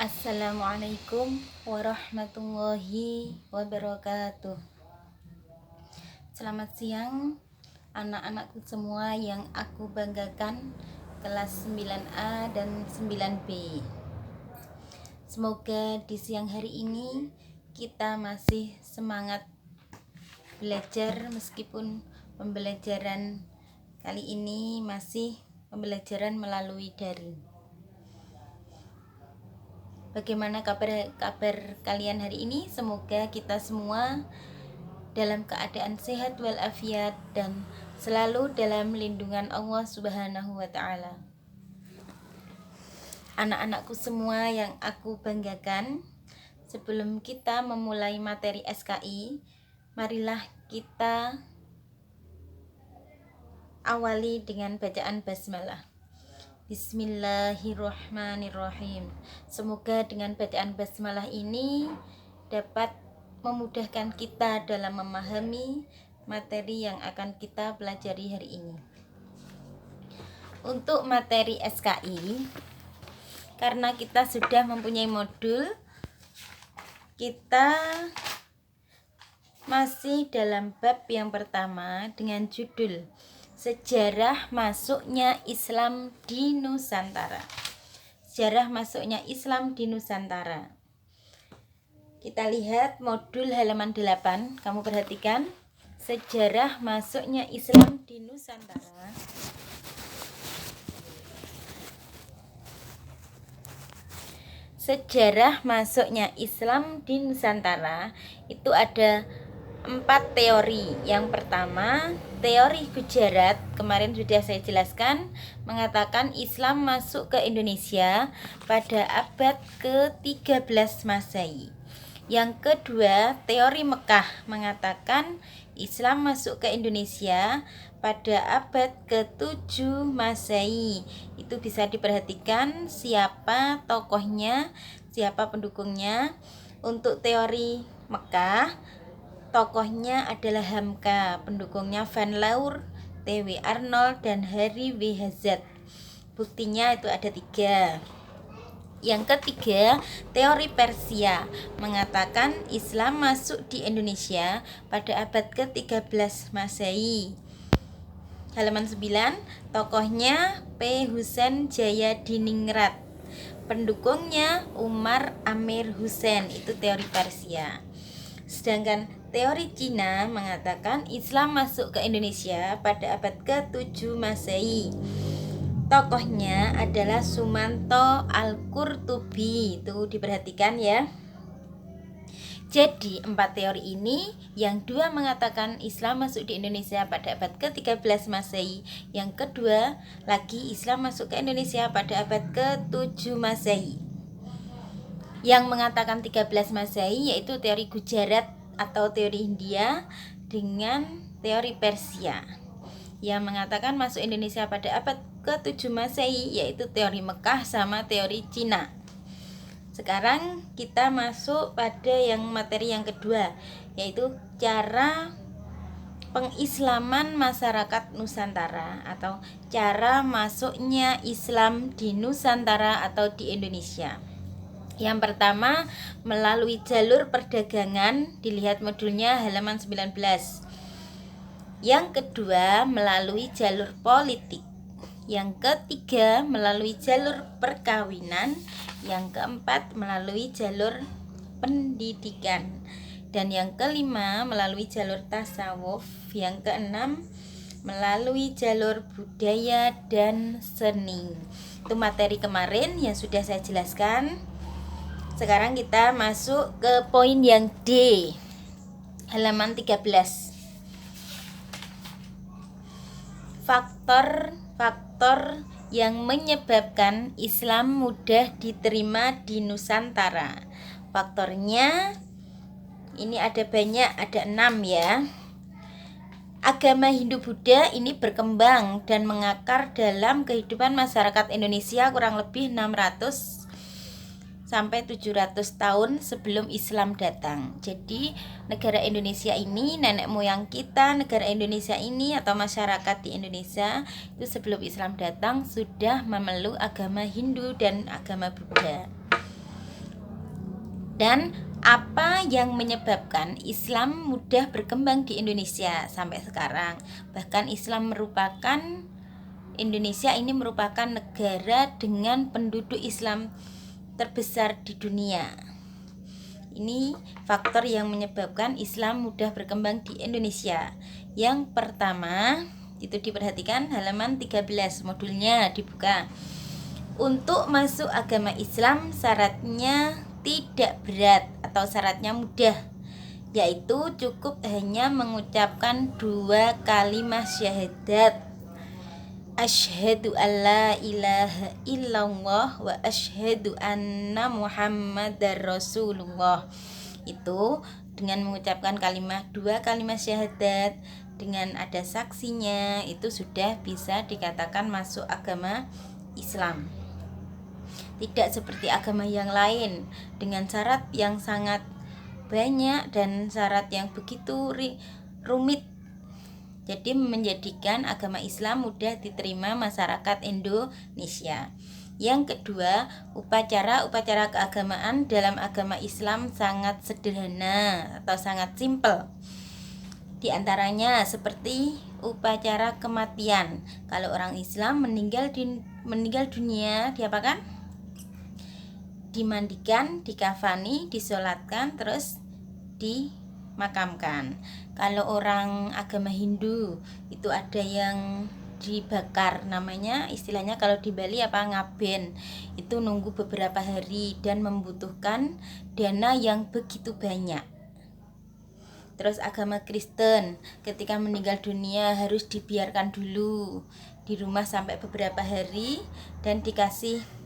Assalamualaikum warahmatullahi wabarakatuh. Selamat siang anak-anakku semua yang aku banggakan, kelas 9A dan 9B. Semoga di siang hari ini kita masih semangat belajar, meskipun pembelajaran kali ini masih pembelajaran melalui daring. Bagaimana kabar kalian hari ini? Semoga kita semua dalam keadaan sehat walafiat dan selalu dalam lindungan Allah Subhanahu wa taala. Anak-anakku semua yang aku banggakan, sebelum kita memulai materi SKI, marilah kita awali dengan bacaan basmalah. Bismillahirrahmanirrahim. Semoga dengan bacaan basmalah ini dapat memudahkan kita dalam memahami materi yang akan kita pelajari hari ini. Untuk materi SKI, karena kita sudah mempunyai modul, kita masih dalam bab yang pertama dengan judul Sejarah Masuknya Islam di Nusantara. Sejarah masuknya Islam di Nusantara. Kita lihat modul halaman 8. Kamu perhatikan, sejarah masuknya Islam di Nusantara. Sejarah masuknya Islam di Nusantara itu ada 4 teori. Yang pertama, teori Gujarat, kemarin sudah saya jelaskan, mengatakan Islam masuk ke Indonesia pada abad ke-13 Masehi. Yang kedua, teori Mekah mengatakan Islam masuk ke Indonesia pada abad ke-7 Masehi. Itu bisa diperhatikan siapa tokohnya, siapa pendukungnya. Untuk teori Mekah, tokohnya adalah Hamka, pendukungnya Van Laur, T.W. Arnold, dan Harry W. Hazard. Buktinya itu ada 3. Yang ketiga, teori Persia mengatakan Islam masuk di Indonesia pada abad ke-13 Masehi. Halaman 9, tokohnya P. Husain Jayadiningrat, pendukungnya Umar Amir Hussein. Itu teori Persia. Sedangkan teori Cina mengatakan Islam masuk ke Indonesia pada abad ke-7 Masehi. Tokohnya adalah Sumanto Al-Qurtubi. Itu diperhatikan ya. Jadi 4 teori ini, yang 2 mengatakan Islam masuk di Indonesia pada abad ke-13 Masehi, yang kedua lagi Islam masuk ke Indonesia pada abad ke-7 Masehi. Yang mengatakan 13 Masehi yaitu teori Gujarat atau teori India dengan teori Persia. Yang mengatakan masuk Indonesia pada abad ke-7 Masehi yaitu teori Mekah sama teori Cina. Sekarang kita masuk pada materi yang kedua, yaitu cara pengislaman masyarakat Nusantara atau cara masuknya Islam di Nusantara atau di Indonesia. Yang pertama, melalui jalur perdagangan, dilihat modulnya halaman 19. Yang kedua, melalui jalur politik. Yang ketiga, melalui jalur perkawinan. Yang keempat, melalui jalur pendidikan. Dan yang kelima, melalui jalur tasawuf. Yang keenam, melalui jalur budaya dan seni. Itu materi kemarin yang sudah saya jelaskan. Sekarang kita masuk ke poin yang D, halaman 13. Faktor yang menyebabkan Islam mudah diterima di Nusantara. Faktornya ini ada banyak, ada 6 ya. Agama Hindu-Buddha ini berkembang dan mengakar dalam kehidupan masyarakat Indonesia kurang lebih 600 sampai 700 tahun sebelum Islam datang. Jadi negara Indonesia ini, nenek moyang kita, negara Indonesia ini atau masyarakat di Indonesia itu sebelum Islam datang sudah memeluk agama Hindu dan agama Buddha. Dan apa yang menyebabkan Islam mudah berkembang di Indonesia sampai sekarang? Bahkan Indonesia ini merupakan negara dengan penduduk Islam terbesar di dunia. Ini faktor yang menyebabkan Islam mudah berkembang di Indonesia. Yang pertama, itu diperhatikan halaman 13, modulnya dibuka. Untuk masuk agama Islam syaratnya tidak berat atau syaratnya mudah, yaitu cukup hanya mengucapkan 2 kalimat syahadat, asyhadu alla ilaha illallah wa asyhadu anna muhammadar rasulullah. Itu dengan mengucapkan 2 kalimat syahadat dengan ada saksinya, itu sudah bisa dikatakan masuk agama Islam. Tidak seperti agama yang lain dengan syarat yang sangat banyak dan syarat yang begitu rumit. Jadi menjadikan agama Islam mudah diterima masyarakat Indonesia. Yang kedua, upacara keagamaan dalam agama Islam sangat sederhana atau sangat simpel. Di antaranya seperti upacara kematian. Kalau orang Islam meninggal dunia, diapakan? Dimandikan, dikafani, disolatkan, terus dimakamkan. Kalau orang agama Hindu itu ada yang dibakar, namanya istilahnya kalau di Bali ngaben. Itu nunggu beberapa hari dan membutuhkan dana yang begitu banyak. Terus agama Kristen, ketika meninggal dunia harus dibiarkan dulu di rumah sampai beberapa hari dan dikasih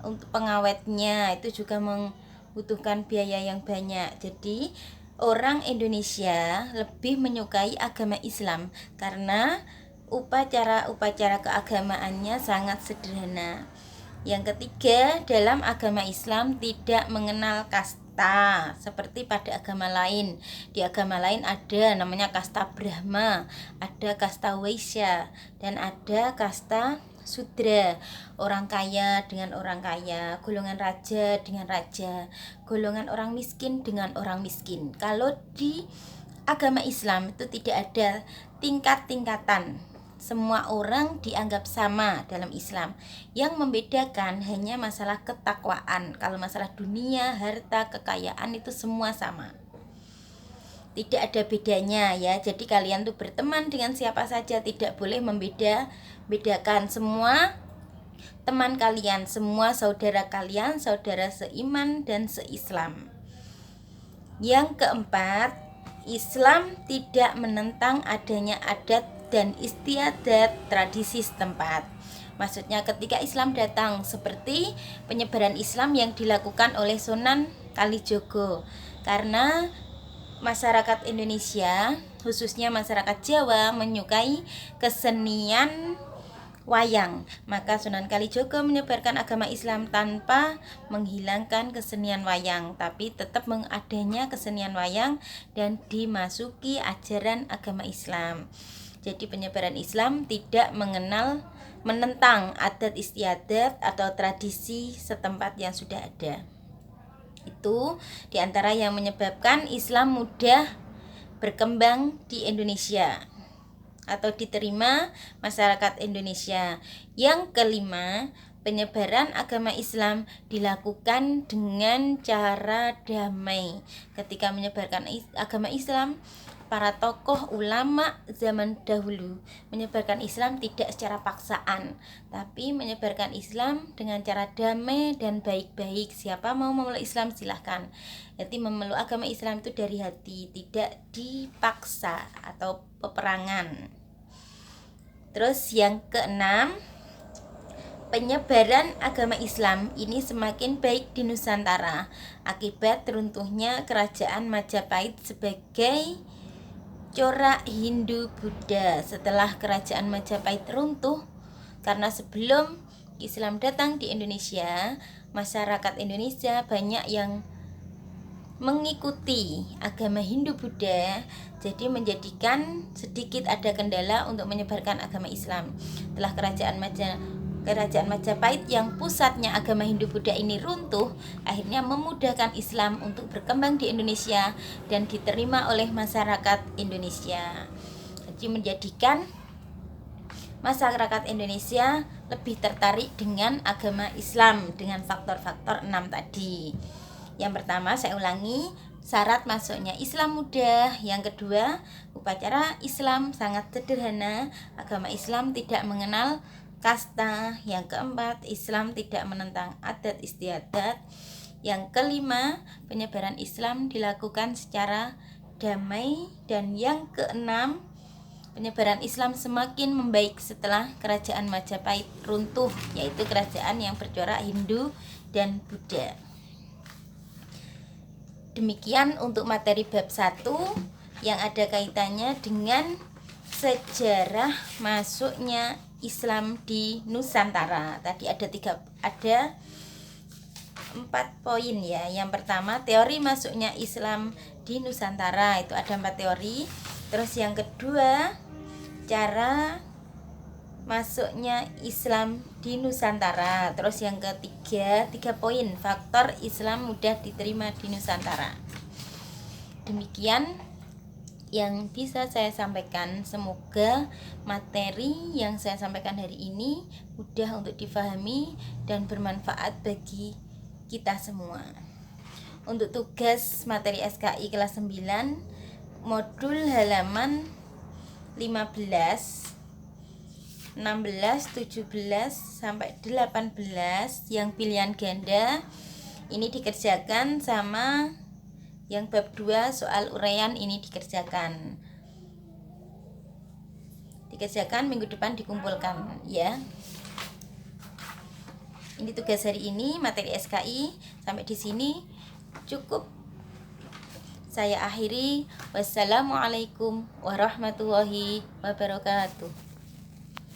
untuk pengawetnya, itu juga membutuhkan biaya yang banyak. Jadi orang Indonesia lebih menyukai agama Islam karena upacara keagamaannya sangat sederhana. Yang ketiga, dalam agama Islam tidak mengenal kasta seperti pada agama lain. Di agama lain ada namanya kasta Brahma, ada kasta Waisya, dan ada kasta Sudra, orang kaya dengan orang kaya, golongan raja dengan raja, golongan orang miskin dengan orang miskin. Kalau di agama Islam itu tidak ada tingkat-tingkatan. Semua orang dianggap sama dalam Islam. Yang membedakan hanya masalah ketakwaan. Kalau masalah dunia, harta, kekayaan itu semua sama. Tidak ada bedanya ya. Jadi kalian tuh berteman dengan siapa saja, tidak boleh membedakan. Semua teman kalian, semua saudara kalian, saudara seiman dan seislam. Yang keempat, Islam tidak menentang adanya adat dan istiadat tradisi setempat. Maksudnya ketika Islam datang, seperti penyebaran Islam yang dilakukan oleh Sunan Kalijogo, karena masyarakat Indonesia, khususnya masyarakat Jawa, menyukai kesenian wayang. Maka Sunan Kalijogo menyebarkan agama Islam tanpa menghilangkan kesenian wayang, tapi tetap mengadanya kesenian wayang dan dimasuki ajaran agama Islam. Jadi penyebaran Islam tidak menentang adat istiadat atau tradisi setempat yang sudah ada. Itu diantara yang menyebabkan Islam mudah berkembang di Indonesia atau diterima masyarakat Indonesia. Yang kelima, penyebaran agama Islam dilakukan dengan cara damai. Ketika menyebarkan agama Islam, para tokoh ulama zaman dahulu menyebarkan Islam tidak secara paksaan, tapi menyebarkan Islam dengan cara damai dan baik-baik. Siapa mau memeluk Islam silahkan. Jadi memeluk agama Islam itu dari hati, tidak dipaksa atau peperangan. Terus yang keenam, penyebaran agama Islam ini semakin baik di Nusantara akibat runtuhnya kerajaan Majapahit sebagai corak Hindu Buddha. Setelah kerajaan Majapahit runtuh, karena sebelum Islam datang di Indonesia, masyarakat Indonesia banyak yang mengikuti agama Hindu Buddha, jadi menjadikan sedikit ada kendala untuk menyebarkan agama Islam. Setelah kerajaan Kerajaan Majapahit yang pusatnya agama Hindu-Buddha ini runtuh, akhirnya memudahkan Islam untuk berkembang di Indonesia dan diterima oleh masyarakat Indonesia. Jadi menjadikan masyarakat Indonesia lebih tertarik dengan agama Islam dengan faktor-faktor 6 tadi. Yang pertama, saya ulangi, syarat masuknya Islam mudah. Yang kedua, upacara Islam sangat sederhana. Agama Islam tidak mengenal kasta. Yang keempat, Islam tidak menentang adat istiadat. Yang kelima, penyebaran Islam dilakukan secara damai. Dan yang keenam, penyebaran Islam semakin membaik setelah kerajaan Majapahit runtuh, yaitu kerajaan yang bercorak Hindu dan Buddha. Demikian untuk materi bab 1 yang ada kaitannya dengan sejarah masuknya Islam di Nusantara. Tadi ada 4 poin ya. Yang pertama, teori masuknya Islam di Nusantara, itu ada 4 teori. Terus yang kedua, cara masuknya Islam di Nusantara. Terus yang ketiga, 3 poin faktor Islam mudah diterima di Nusantara. Demikian yang bisa saya sampaikan. Semoga materi yang saya sampaikan hari ini mudah untuk difahami dan bermanfaat bagi kita semua. Untuk tugas materi SKI kelas 9, modul halaman 15, 16, 17 sampai 18 yang pilihan ganda ini dikerjakan, sama yang bab 2 soal uraian ini dikerjakan minggu depan dikumpulkan ya. Ini tugas hari ini materi SKI. Sampai di sini cukup. Saya akhiri. Wassalamualaikum warahmatullahi wabarakatuh.